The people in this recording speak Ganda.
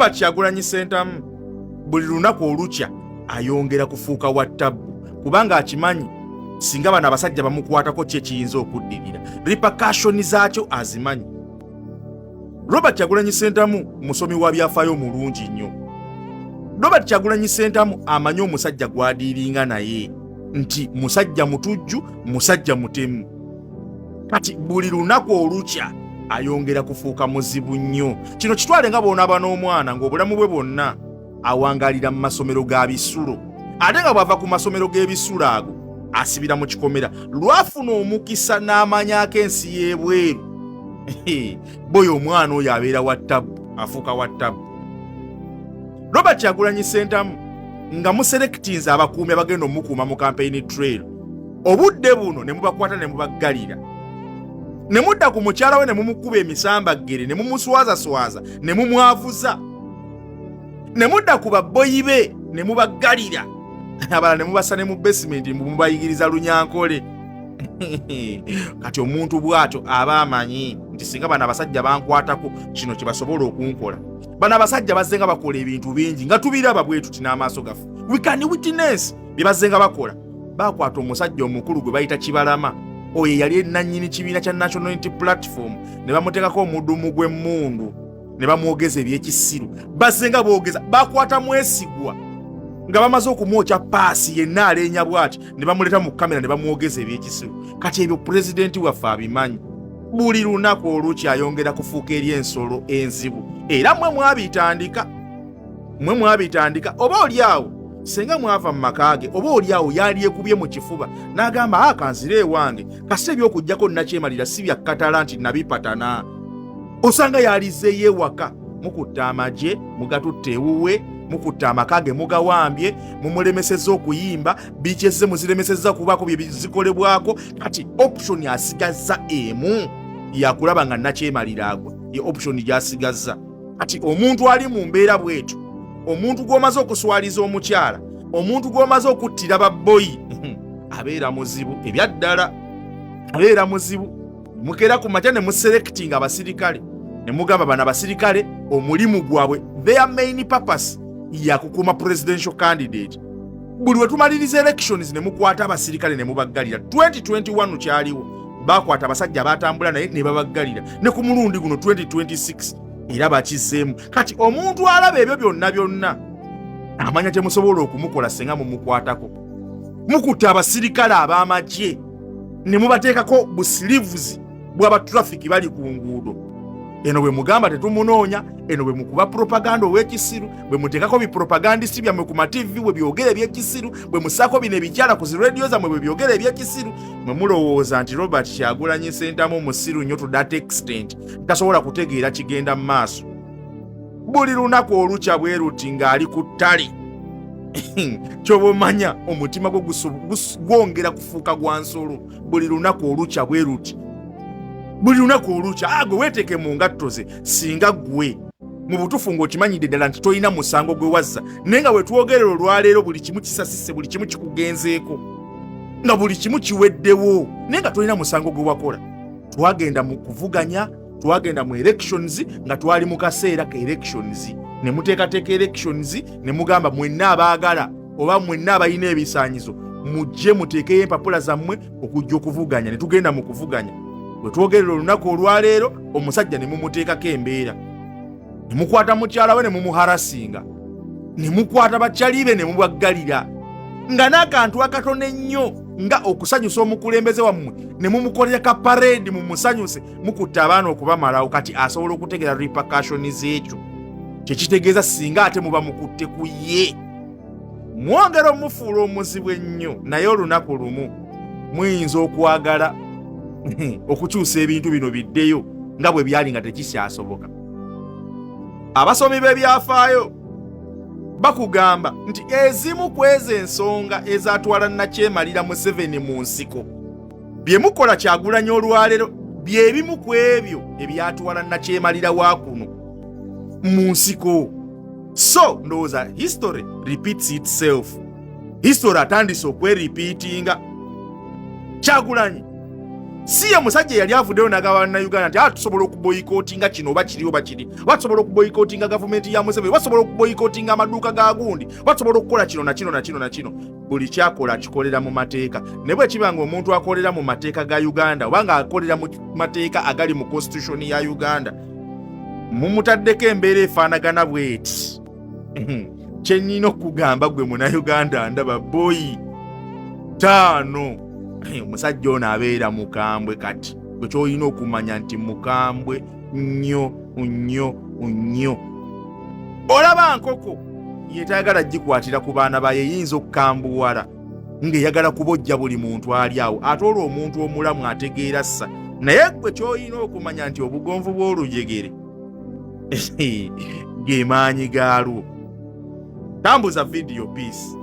Robert Kyagulanyi Ssentamu buli lunaku olukya ayongera kufuuka Watabu kubanga akimanyi singa bano abasajja bamukwatako kye kiyinza okuddirira repercussion zaakyo azimanyi. Robert Kyagulanyi Ssentamu musomi wa byafaayo mulungi nnyo. Robert Kyagulanyi Ssentamu amanyi omusajja gwadiiringa naye nti musajja mutujju, musajja mutemu. Kati buli lunaku olukya ayongera kufuuka muzibu nnyo. Kino kitwale nga bw'onaaba n'omwana ng'obulamu bwe bwonna awangalira mu masomero ga bisulo, ate nga bw'ava ku masomero g'ebisulo ago asibira mu kikomera lwafuna omukisa n'amanyako ensi y'ebweru. Boyo omwana oyo abeera Watabu, afuuka Watabu. Robert Kyagulanyi Ssentamu nga muselectinze abakuumi abagenda omukuuma mu campaign trail, obudde buno ne mubakwata ne mubaggalira, ne mudda ku mukyala we ne mumukuba emisambagere ne mumuswazaswaza ne mumwavuza, ne mudda ku babboyi be ne mubaggalira, abalala ne mubasa ne mu basement mubayigiriza lunyankole. Kati omuntu bw'atyo aba amanyi nti singa bano abasajja bankwatako kino kye basobola okunkola. Bano abasajja bazze nga bakola ebintu bingi nga tubiraba bwe tuti n'amaaso gaffe. We can witness bye bazze nga bakola. Bakwata omusajja omukulu gwe bayita Kibalama, oyo yali ennannyini kibiina kya National Unity Platform, ne bamuteekako omudumu gw'emmundu ne bamwogeza ebyekisiru. Bazze nga boogeza bakwata Mwesigwa nga bamaze okumwokya paasi yenna aleenya bw'ati ne bamuleeta mu kamera ne bamwogeza ebyekisiru. Kati ebyo pulezidenti waffe abimanyi. Buli lunaku olukya ayongera kufuuka eri ensolo enzibu, era mmwe mwabitandika. Oba oli awo senga mwava mu maka ge, oba oli awo yali yekubye mu kifuba n'agamba kanzire ewange kasi ebyokujjako nakyemalira si bya katala nti nabipatana. Osanga yalizeeyo ewaka, mukutta amagye mugatutte ewuwe, mukutta amaka ge mugawambye, mumulemesezza okuyimba, bikyezze muziremesezza kubaako bye bizikolebwako. Kati option asigazza emu yakulaba nga nakyemalira agwa, ye option gyasigazza. Kati omuntu ali mu mbeera bwetu, omuntu gw'omaze okuswaliza omukyala, omuntu gw'omaze okuttira babboyi abeera muzibu, ebyaddala abeera muzibu. Mukera ku makya ne muselectinga abasirikale ne mugamba bano abasirikale omulimu gwabwe, their main purpose yakukuuma presidential candidate. Buli we tumaliriza elections ne mukwata abasirikale ne mubaggalira. 2021 kyaliwo bakwata abasajja batambula naye ne babaggalira, ne ku mulundi guno 2026 era bakizzeemu. Kati omuntu alaba ebyo byonna amanya kye musobola okumukola senga mumukwatako. Mukutta abasirikale ab'amagye ne mubateekako busilivuzi bw'aba traffic bali ku nguudo. Eno bwe mugamba tetumunoonya, eno bwe mukuba propaganda ow'ekisiru, bwe muteekako bipropagandisi byammwe ku mativi bwe byogera ebyekisiru, bwe musaako bino ebikyala ku ziradio zammwe bwe byogera ebyekisiru, mwe mulowooza nti Robert Kyagulanyi Ssentamu musiru nnyo to that extent tasobola kutegeera kigenda mu maaso. Buli lunaku olukya bwe ruti ng'ali ku ttale ky'oba omanya omutima gwe gwongera kufuuka gwa nsolo. Buli lunaku olukya bwe ruti, buli lunaku olukya gwe weeteeke mu ngatto ze singa gwe mu butuufu ng'okimanyidde ddala nti tolina musango gwe wazza, naye nga we twogerera olwaleero buli kimu kisasisse, buli kimu kikugenzeeko, nga buli kimu kiweddewo, naye nga tolina musango gwe wakola. Twagenda mu kuvuganya, twagenda mu elections nga twali mu kaseera ka elections, ne muteekateeka elections ne mugamba mwenna abaagala oba mwenna abalina ebisaanyizo mujje muteekeyo empapula zammwe okujja okuvuganya. Ne tugenda mu kuvuganya. Bwe twogerera olunaku olwaleero omusajja ne mumuteekako embeera, ne mukwata mukyala we ne mumuharasinga, ne mukwata bakyali be ne mubaggalira, nga n'akantu akatono ennyo nga okusanyusa omukulembeze wammwe ne mumukolera ka parade mumusanyuse, mukutta abaana okubamalawo. Kati asobola okutegeera repercussion z'ekyo. Kyekitegeeza singa ate muba mukutte ku ye, mwongera omufuula omuzibu ennyo, naye olunaku lumu muyinza okwagala okukyusa ebintu bino biddeyo nga bwe byali nga tekikyasoboka. Abasomi b'ebyafaayo bakugamba nti ezimu ku ezo ensonga ezatwala nakyemalira Museveni mu nsiko bye mukola Kyagulanyi olwaleero bye bimu ku ebyo ebyatwala nakyemalira waakuno mu nsiko. So ndowooza history repeats itself. History atandise okweripiitinga. Kyagulanyi si ye musajja yali avuddeyo n'agamba Uganda nti tusobola okuboyikootinga kino oba kiri oba kiri, basobola okuboyikootinga gavumenti ya Museveni, basobola okuboyikootinga amaduuka ga gundi, basobola okukola kino na kino na kino na kino. Buli kyakola akikolera mu mateeka. Ne bwe kiba nga omuntu akolera mu mateeka ga Uganda oba nga akolera mu mateeka agali mu constitution ya Uganda, mumutaddeko embeera efaanagana bw'eti. Kye nnina okugamba gwe Munnayuganda ndaba boyi 5. Omusajja ono abeera mukambwe kati. Gwe ky'olina okumanya nti mukambwe nnyo nnyo nnyo. Olaba nkoko yeetayagala gikwatira ku baana baye yinza okukambuwala ng'eyagala kubojja buli muntu ali awo ate olwo omuntu omulamu ategeera ssa. Naye gwe ky'olina okumanya nti obugonvu bw'olujegere ge maanyi gaalwo. Tambuza video peace.